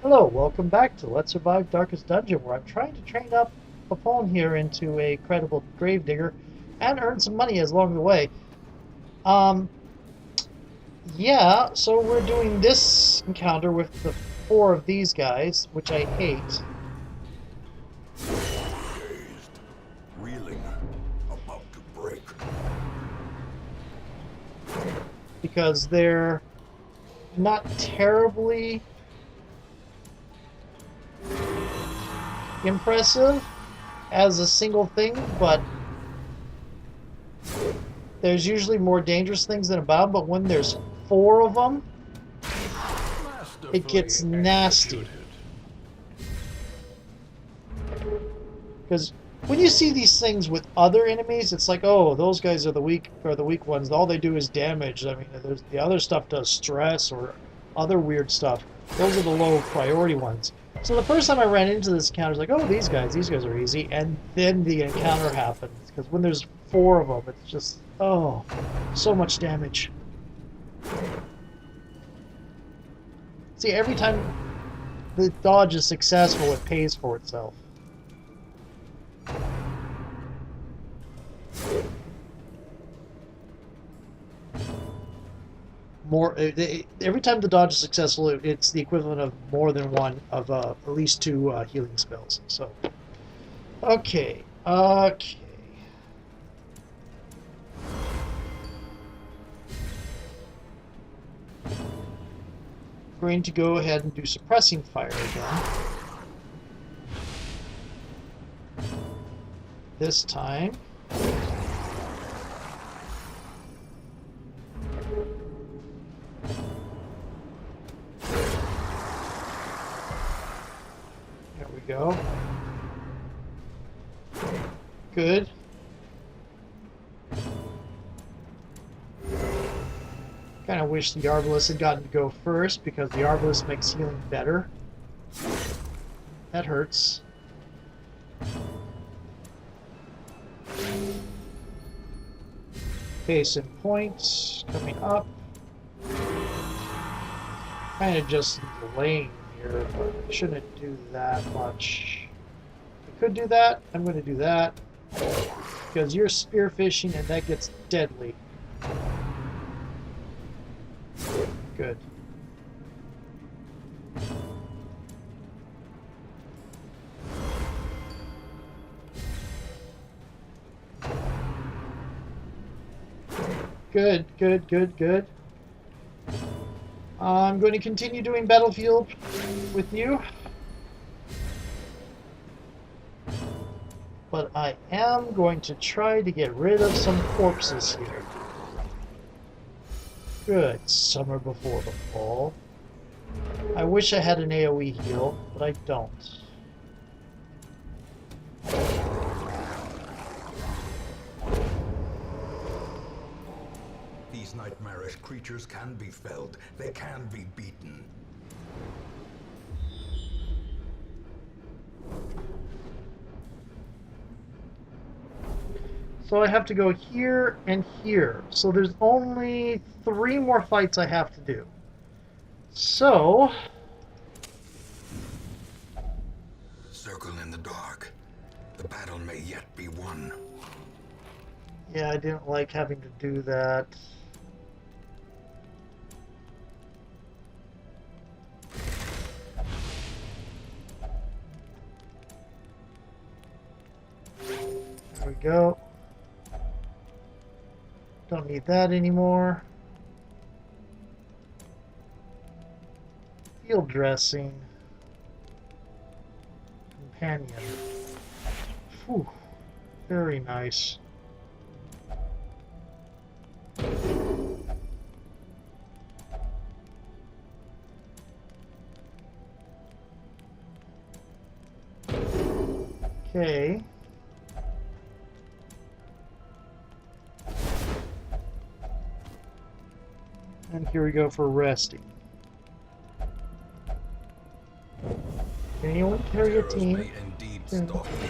Hello, welcome back to Let's Survive Darkest Dungeon, where I'm trying to train up a pawn here into a credible gravedigger and earn some money along the way. Um, yeah, so we're doing this encounter with the four of these guys, which I hate, Dazed, reeling, about to break. because they're not terribly impressive as a single thing, but there's usually more dangerous things than about, but when there's four of them, it gets Masterfully nasty. executed. Because when you see these things with other enemies, it's like, oh, those guys are the weak ones. All they do is damage. I mean, the other stuff does stress or other weird stuff. Those are the low priority ones. So the first time I ran into this encounter, I was like, oh, these guys are easy. And then the encounter happens. Because when there's four of them, it's just, oh, so much damage. See, every time the dodge is successful, it pays for itself. Every time the dodge is successful, it's the equivalent of more than one of at least two healing spells. So, okay. Going to go ahead and do suppressing fire again. This time. There we go. Good. Kind of wish the Arbalest had gotten to go first, because the Arbalest makes healing better. That hurts. Case in point, coming up. Kind of just delaying here, but I shouldn't do that much. I could do that. I'm going to do that. Because you're spearfishing and that gets deadly. Good. Good. I'm going to continue doing battlefield with you. But I am going to try to get rid of some corpses here. Good. Summer before the fall. I wish I had an AoE heal, but I don't. These nightmarish creatures can be felled. They can be beaten. So I have to go here and here. So there's only 3 more fights I have to do. So... Circle in the dark. The battle may yet be won. yeah, I didn't like having to do that. There we go. Don't need that anymore. Field dressing. Companion. Whew. Very nice. Okay. And here we go for resting. Can anyone carry a Terrors team? may indeed stalk thee.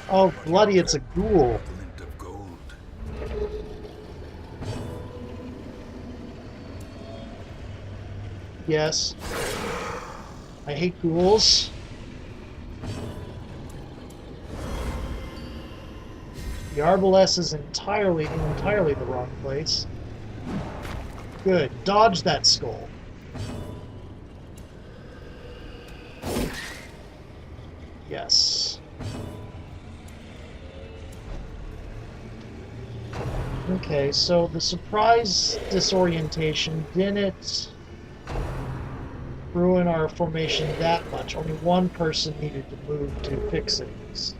Oh, bloody, it's a ghoul. Glint of gold. Yes. I hate ghouls. The arbalest is entirely the wrong place. Good. Dodge that skull. Yes. Okay, so the surprise disorientation didn't ruin our formation that much. Only one person needed to move to fix things.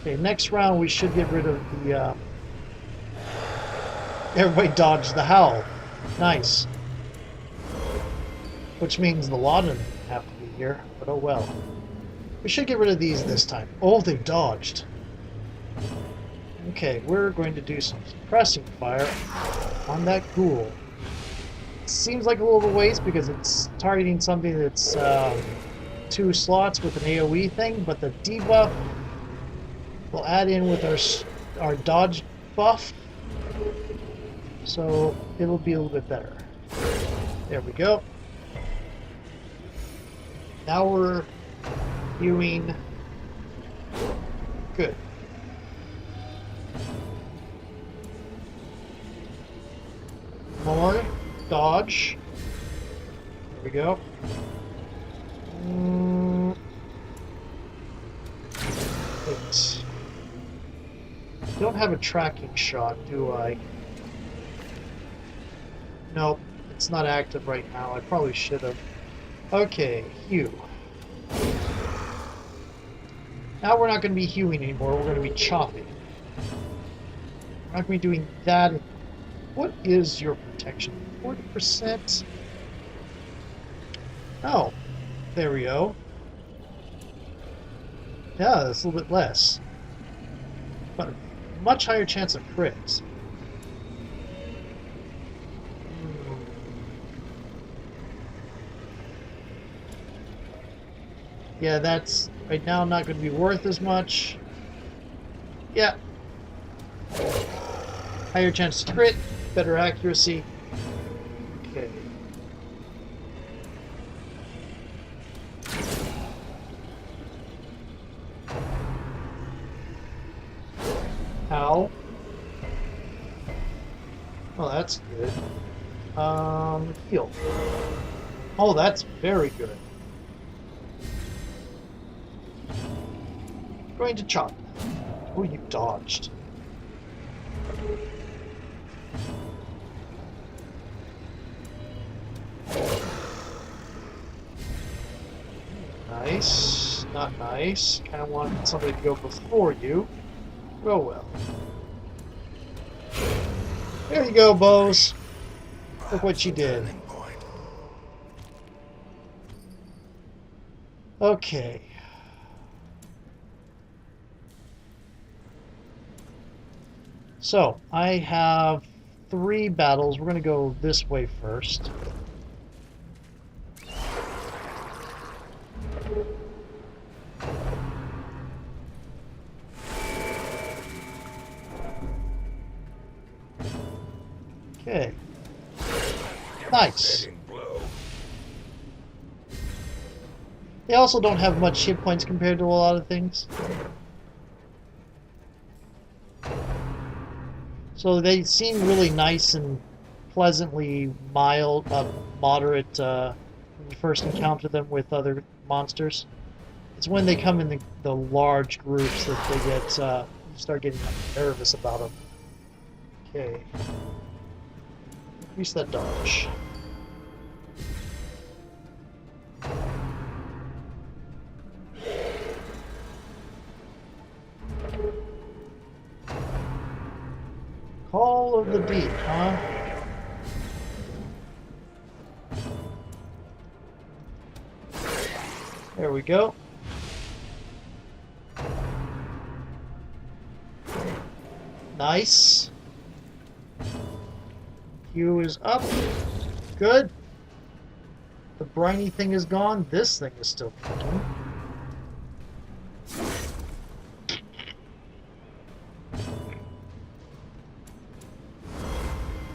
Okay, next round we should get rid of the... Everybody dodged the howl. Nice. Which means the lot of them have to be here, but oh well. We should get rid of these this time. Oh, they dodged. Okay, we're going to do some suppressing fire on that ghoul. It seems like a little waste because it's targeting something that's 2 slots with an AoE thing, but the debuff will add in with our dodge buff, so it'll be a little bit better. There we go. Now we're viewing. Good. More dodge. There we go. Wait. Don't have a tracking shot, do I? Nope, it's not active right now. I probably should have. Okay, hew. Now we're not going to be hewing anymore. We're going to be chopping. We're not going to be doing that. What is your protection? 40%? Oh, there we go. Yeah, that's a little bit less. But a much higher chance of crits. Yeah, that's right now not going to be worth as much. Yeah. Higher chance to crit, better accuracy. Okay. Ow. Oh, that's good. Heal. Oh, that's very good. Going to chop. Oh, you dodged. Nice. Not nice. Kind of wanted somebody to go before you. Oh well. There you go, bows. Look what you did. Okay. So, I have 3 battles. We're going to go this way first. Okay. Nice. They also don't have much hit points compared to a lot of things. So they seem really nice and pleasantly mild, moderate when you first encounter them with other monsters. It's when they come in the large groups that they get, you start getting nervous about them. Okay. Increase that dodge. Call of the Deep, huh? There we go. Nice. Q is up. Good. The briny thing is gone. This thing is still kicking.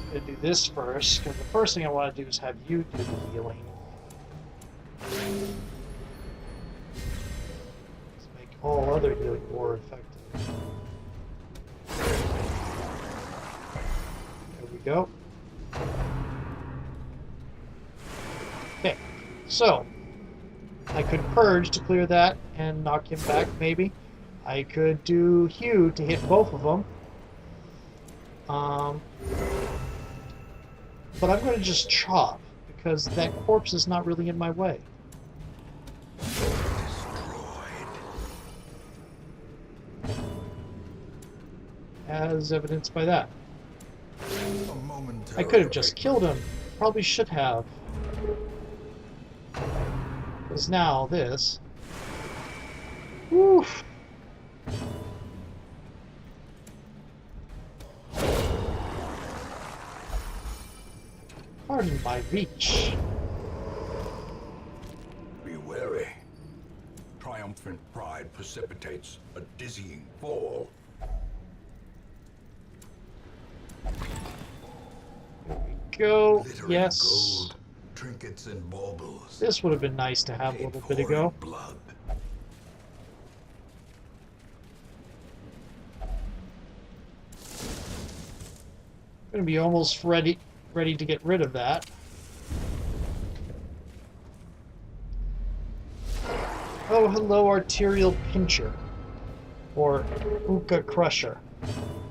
Gonna do this first, because the first thing I want to do is have you do the healing. Let's make all other healing more effective. There we go. Okay, so I could purge to clear that and knock him back, maybe. I could do Hugh to hit both of them. But I'm going to just chop, because that corpse is not really in my way. As evidenced by that. I could have just killed him. Probably should have. Because now this. Woof. Pardon my reach. Be wary. Triumphant pride precipitates a dizzying fall. There we go. Glittering Yes. gold, trinkets and baubles. This would have been nice to have a little bit ago. Blood. Gonna be almost ready to get rid of that. Oh, hello, arterial pincher. Or Uka crusher.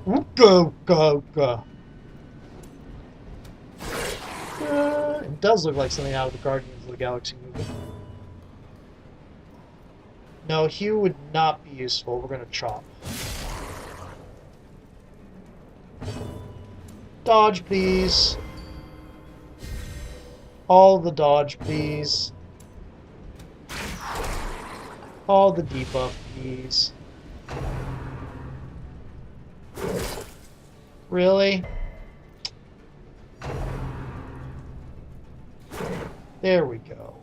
Uka, Uka, Uka. It does look like something out of the Guardians of the Galaxy movie. No, Hugh would not be useful. We're gonna chop. Dodge, please. All the dodge, please. All the debuff, please. Really? There we go.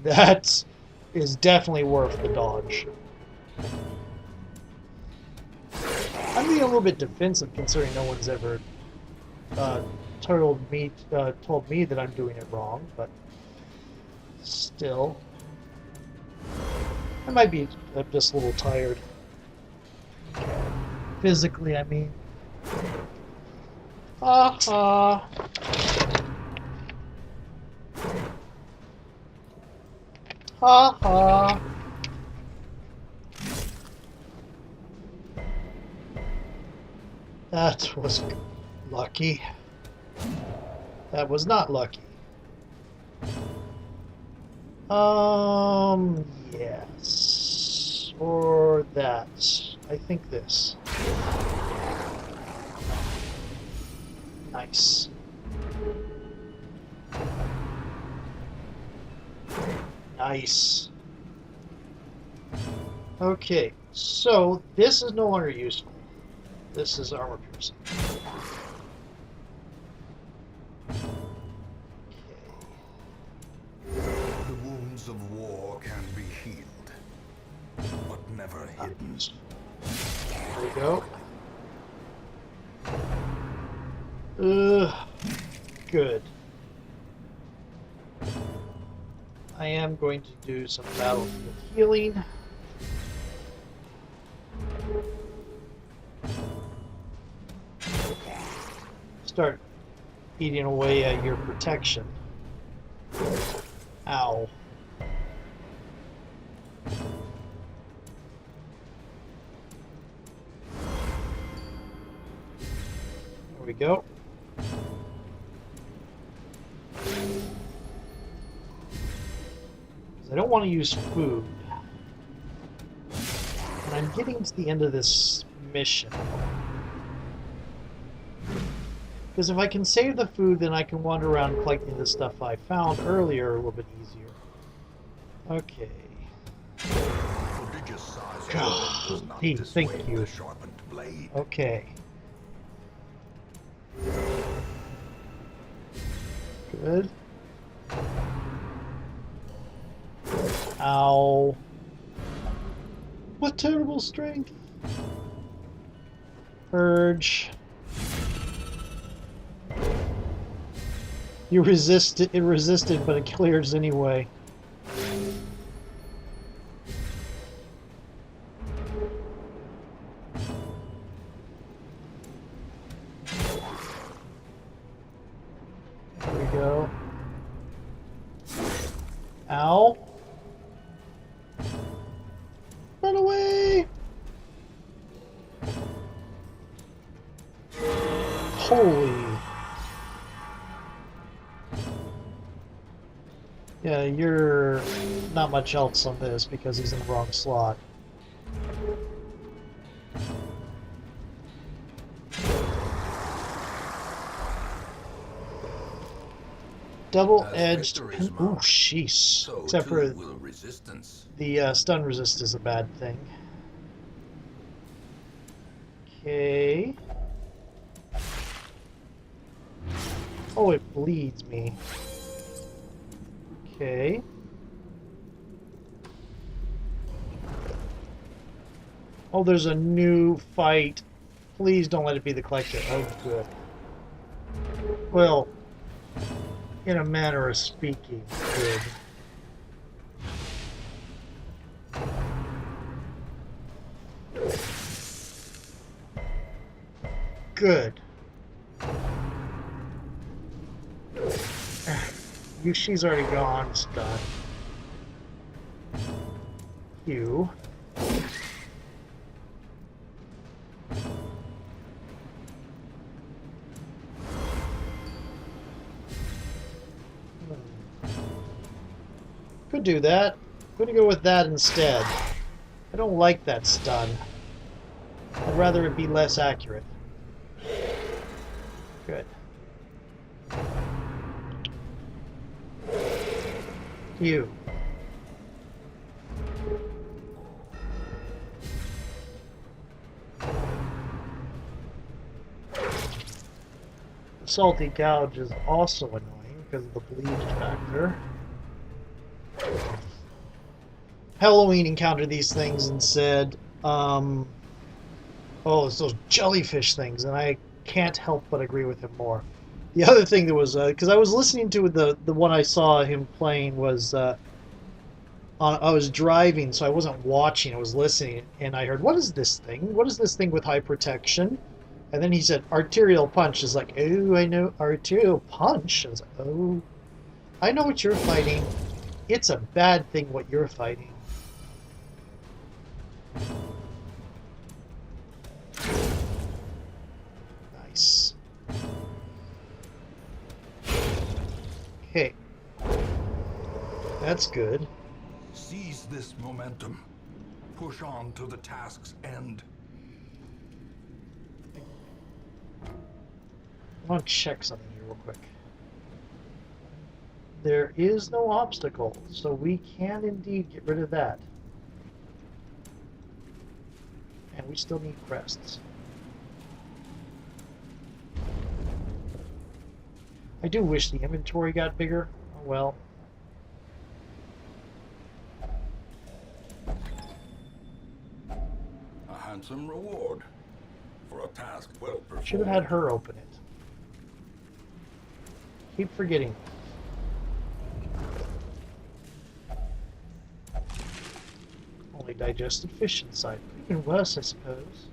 That is definitely worth the dodge. I'm being a little bit defensive considering no one's ever told me that I'm doing it wrong, but still. I might be just a little tired. Physically, I mean. Ha ha. Ha ha. That was lucky. That was not lucky. Yes. Or that. I think this. Nice. Nice. Okay, so this is no longer useful. This is armor piercing. The wounds of war can be healed, but never hidden. There we go. Good. I am going to do some battlefield healing. Start eating away at your protection. Ow. There we go. I don't want to use food. And I'm getting to the end of this mission. Because if I can save the food, then I can wander around collecting the stuff I found earlier a little bit easier. Okay. Hey, thank you. Okay. Good. Ow. What terrible strength. Purge. You resist it. It resisted, but it clears anyway. There we go. Ow. Run away! Holy. Yeah, you're not much else on this because he's in the wrong slot. Double-edged pin. Ooh, sheesh. So Except for will resistance. the stun resist is a bad thing. Okay. Oh, it bleeds me. Okay. Oh, there's a new fight. Please don't let it be the collector. Oh, good. Well, in a manner of speaking, good. Good. She's already gone, stun. You. Could do that. I'm gonna go with that instead. I don't like that stun. I'd rather it be less accurate. Good. You. The salty gouge is also annoying because of the bleed factor. Halloween encountered these things and said, oh, it's those jellyfish things, and I can't help but agree with him more. The other thing that was, because I was listening to the one I saw him playing was, I was driving, so I wasn't watching, I was listening, and I heard, what is this thing? What is this thing with high protection? And then he said, arterial punch. Is like, oh, I know, arterial punch. I was like, oh, I know what you're fighting. It's a bad thing what you're fighting. Nice. Okay. That's good. Seize this momentum. Push on to the task's end. I want to check something here real quick. There is no obstacle, so we can indeed get rid of that. And we still need crests. I do wish the inventory got bigger. Oh well. A handsome reward for a task well performed. Should have had her open it. Keep forgetting. Only digested fish inside. Even worse, I suppose.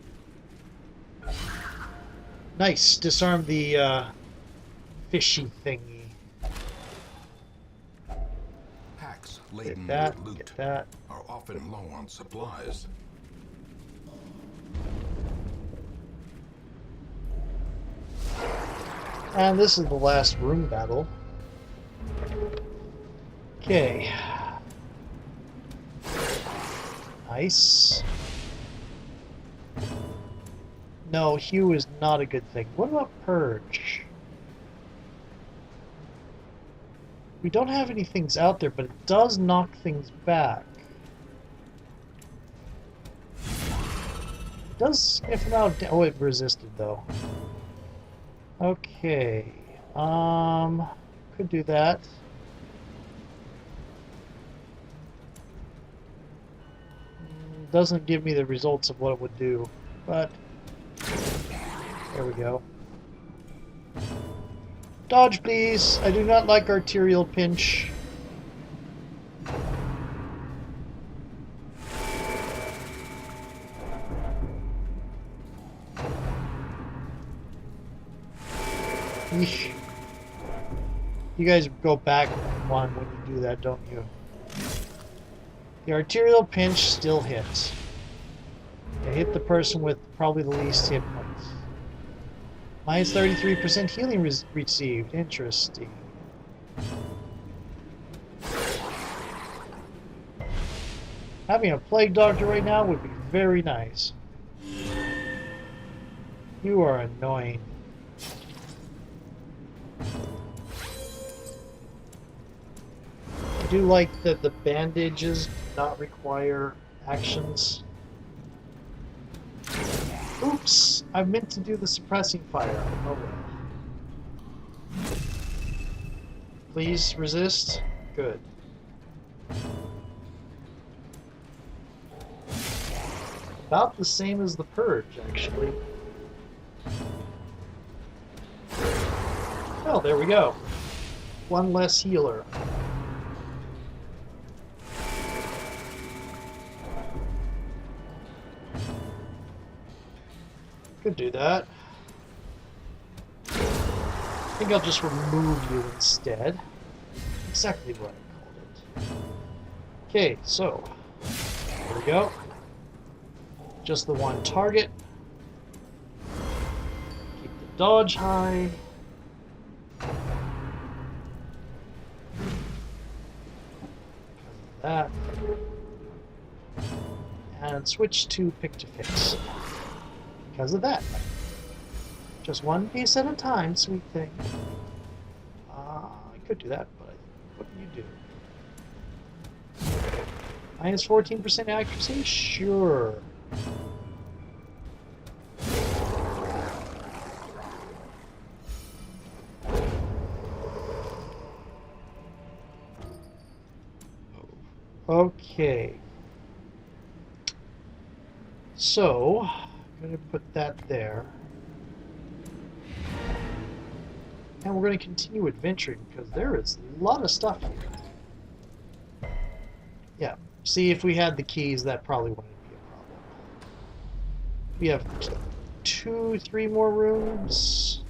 Nice. Disarm the fishy thingy. Packs laden Get that. with loot Get that. are often low on supplies. And this is the last room battle. Okay. Nice. No, Hue is not a good thing. What about Purge? We don't have any things out there, but it does knock things back. It does sniff them out. Oh, it resisted though. Okay. Could do that. Doesn't give me the results of what it would do, but There we go. Dodge, please. I do not like arterial pinch. Eesh. You guys go back one when you do that, don't you? The arterial pinch still hits. They hit the person with probably the least hit points. Minus 33% healing received. Interesting. Having a plague doctor right now would be very nice. You are annoying. I do like that the bandages do not require actions. Oops! I meant to do the suppressing fire. Oh well. Please resist. Good. About the same as the purge, actually. Well, there we go. One less healer. Could do that. I think I'll just remove you instead. Exactly what I called it. Okay, so there we go. Just the one target. Keep the dodge high. That. And switch to pick to fix. Because of that. Just one piece at a time, sweet thing. I could do that, but what do you do? Minus 14% accuracy? Sure. Okay. So, I'm going to put that there. And we're going to continue adventuring because there is a lot of stuff here. Yeah, see, if we had the keys, that probably wouldn't be a problem. We have 2, 3 more rooms.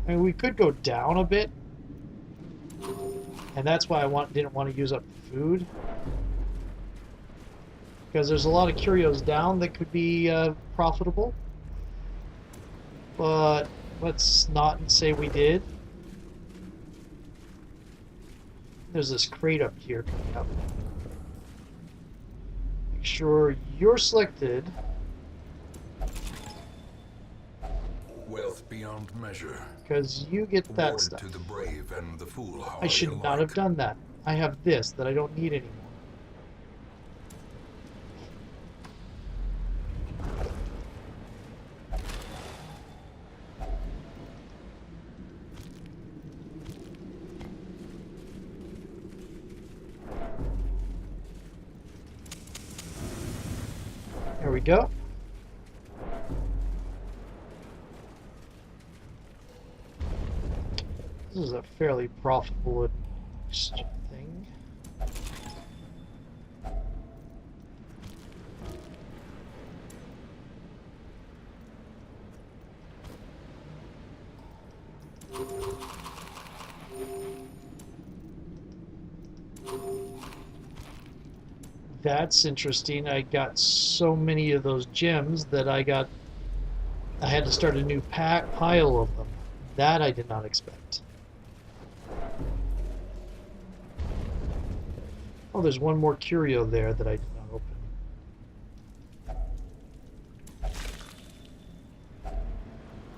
I mean, we could go down a bit. And that's why I didn't want to use up the food. Because there's a lot of curios down that could be profitable. But let's not say we did. There's this crate up here coming up. Make sure you're selected. Wealth beyond measure. Because you get that Awarded stuff. to the brave and the foolhardy I should not have done that. I have this that I don't need anymore. There we go. This is a fairly profitable thing. That's interesting. I got so many of those gems that I had to start a new pile of them. That I did not expect. Oh, there's one more curio there that I did not open.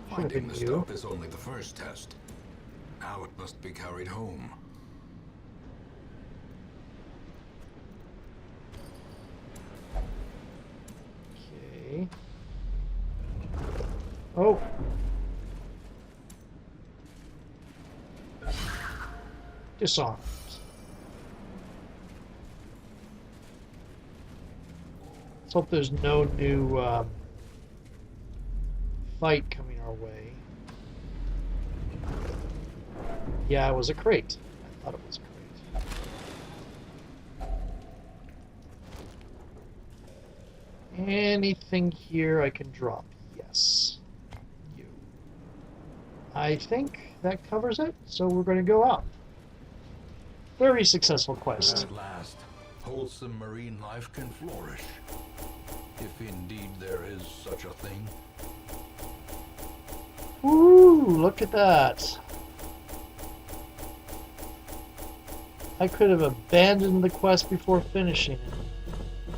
Should have Finding been the you. stuff is only the first test. Now it must be carried home. Okay. Oh. Disarmed. Let's hope there's no new fight coming our way. Yeah, it was a crate. I thought it was a crate. Anything here I can drop? Yes. You. I think that covers it, so we're going to go up. Very successful quest. At last, wholesome marine life can flourish. If indeed there is such a thing. Ooh, look at that. I could have abandoned the quest before finishing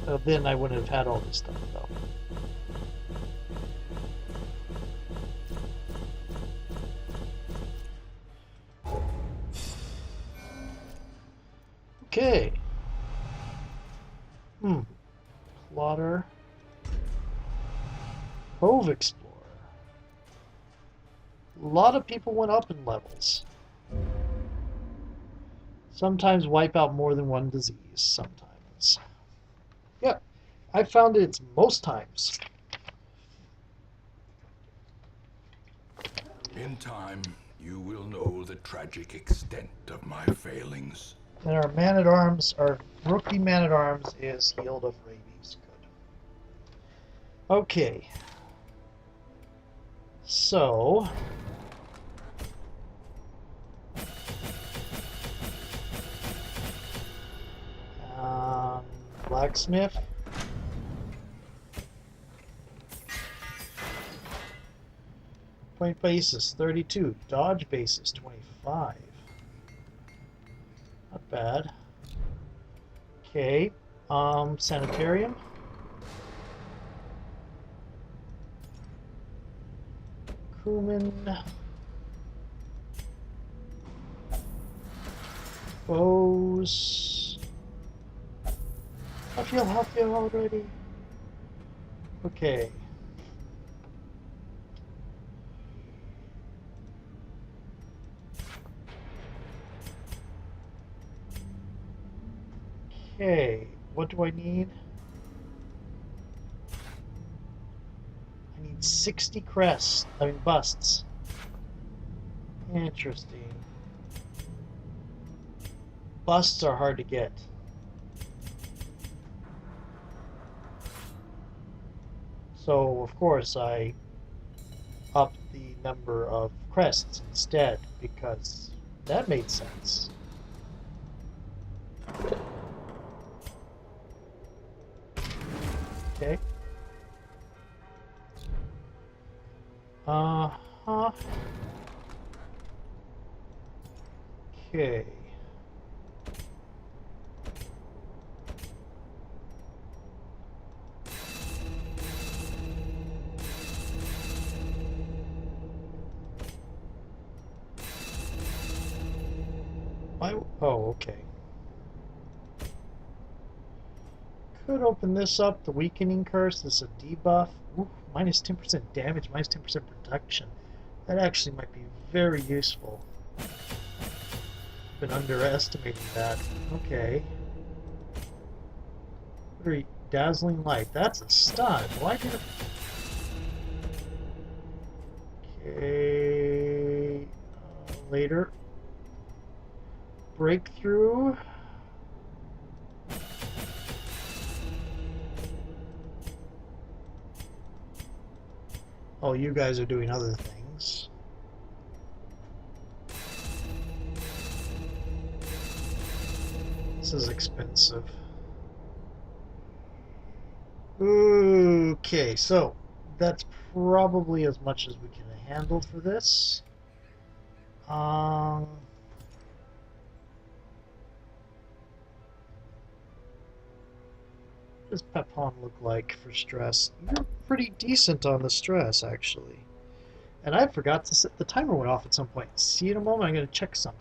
it. Then I wouldn't have had all this stuff, though. Okay. Plotter. Cove Explorer. A lot of people went up in levels. Sometimes wipe out more than one disease. Sometimes. Yeah, I found it's most times. In time, you will know the tragic extent of my failings. And our man-at-arms, our rookie man-at-arms is healed of rabies. Good. Okay. So... blacksmith. Point basis 32. Dodge basis 25. Not bad. Okay. Sanitarium. Crewman. Bows. I feel healthier already. Okay. Okay, what do I need? I need 60 crests, busts. Interesting. Busts are hard to get. So, of course, I upped the number of crests instead, because that made sense. Okay. Uh-huh. Okay. Oh, okay. Could open this up. The weakening curse. This is a debuff. Ooh, minus 10% damage, minus 10% protection. That actually might be very useful. Been underestimating that. Okay. Very dazzling light. That's a stun. Why did it... Okay. Later. Breakthrough. Oh, you guys are doing other things. This is expensive. Okay, so that's probably as much as we can handle for this. What does Pepon look like for stress? You're pretty decent on the stress, actually. And I forgot to set the timer went off at some point. See you in a moment. I'm going to check something.